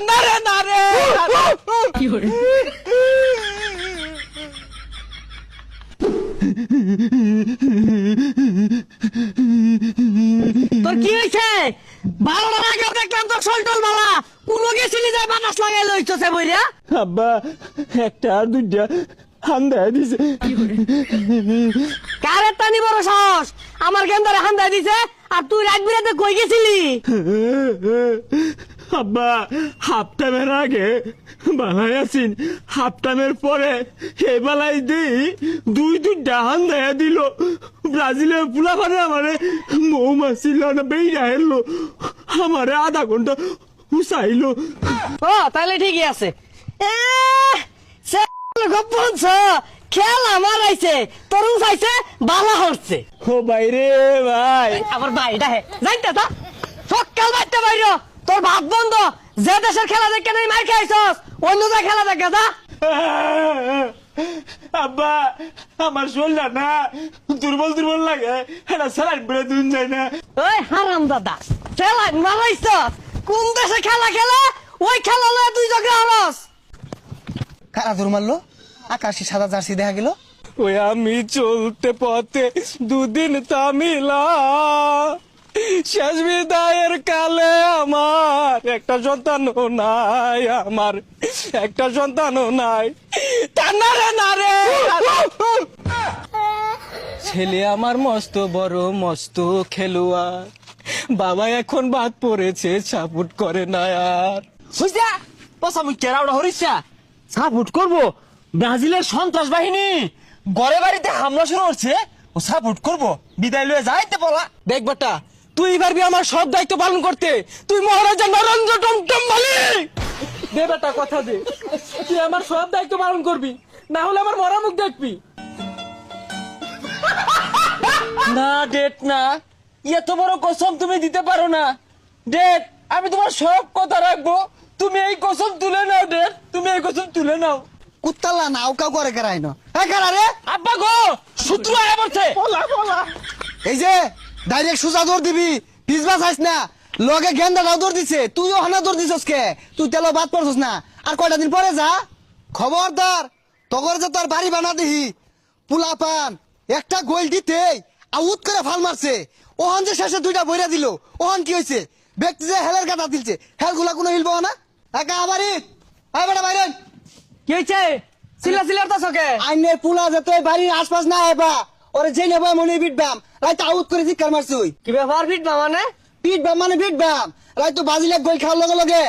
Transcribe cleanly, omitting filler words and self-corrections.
না রে না রে কি করে তোর কি হয়েছে? 12টার আগে দেখলাম তোর শোল্টল বাবা পুরো গেছিলি যায় বাতাস লাগাই লইতেছে বইরা। আব্বা একটা আর দুইটা হান্দা দিছে। কারে টানি বড় সাহস আমার গেন্দারে হান্দা দিছে আর তুই রাত বিরাতে কই গেছিলি? আব্বা হাফ টাইমের আগে বালাই আছিন, হাফ টাইমের পরে এই বালাই দিই দুইটা হান্দা দিল। ব্রাজিলের পুলা মানে আমারে মৌমাছি না বেইরা হেললো, আমারে আধা ঘন্টা উসাইলো। ও তাহলে ঠিকই আছে। গোপনছ খেল আমার আইছে তরুণ চাইছে বালা হচ্ছে। ও বাইরে ভাই আমার ভাইটা হে যাইতে তা সকাল বাইতে বাইর তোর ভাত বন্ধ। যে দেশের খেলা দেখে নাই মার খাইছস অন্য যা খেলা দেখে যা। আব্বা আমার শরীরটা না দুর্বল দুর্বল লাগে, এটা সারাই বেড়ে দুন যায় না। ওই হারাম দাদা খেলা মারাইছ কোন দেশে খেলা খেলে ওই খেলা লয়ে তুই জগা হলস। কারা দৌড় মারলো? আকাশি সাদা জার্সি দেখা গেল। ওই আমি চলতে পথে দুদিন তামিলা, শেষ বিদায়ের কালে আমার একটা সন্তানও নাই, আমার একটা সন্তানও নাই। না রে না রে ছেলে আমার মস্ত বড় মস্ত খেলোয়াড়, বাবা এখন বাদ পড়েছে সাপোর্ট করে না আর। বুঝছা পচা মুখ কেরাউড়া হরিসা সাপোর্ট করবো? ব্রাজিলের সন্ত্রাস বাহিনী গড়ে বাড়িতে হামলা শুরু করছে, ও সাপোর্ট করবো? বিদায় লয়ে যাইতে বলা। দেখ বেটা তুই পারবি আমার সব দায়িত্ব পালন করতে, তুই মহারাজা নরেন্দ্র টমটম মালিক। দে বেটা কথা দে, তুই আমার সব দায়িত্ব পালন করবি, না হলে আমার মরা মুখ দেখবি। না ডেট না, এত বড় কসম তুমি দিতে পারো না। ডেট আমি তোমার সব কথা রাখবো, তুমি এই কসম তুলে নাও। ডেট তুমি এই কসম তুলে নাও। কুত্তালা নাও কাউ করে কেরাই না কারা রে? আব্বা গো শত্রু আয়া পড়ছে। এই যে ডাইরেক্ট সুজা দৌড় দিবি, পিছবা চাইস না। লগে গেন্দাটাও দৌড় দিছে, তুইও হানা দৌড় দিছস কে? তুই তেলো বাদ পড়ছস না। আর কয়টা দিন পরে যা, খবরদার তগর যে তোর বাড়ি বানা দিহি পুলা পান একটা গোল দিতে আউট করে ফাল মারছে। ওহন যে শেষে দুইটা বইরা দিল, ওহন কি হয়েছে? ব্যক্তি যে হেলের কাটা দিলছে, হেল গুলা কোনো হিলবো না। একা আবারই আই বেটা বাইরে কি হইছে? সিলা সিলার তো সকে আইনে পুলা যেতে বাড়ির আশপাশ না হেবা ওরে যে নেবা মনে বিটবাম রাইতে আউট করে চিৎকার মারছুই। কি ব্যাপার ফিট মানে? পিটবাম মানে বিটবাম রাইতে বাজিলে গোল খাওয়ার লগে লগে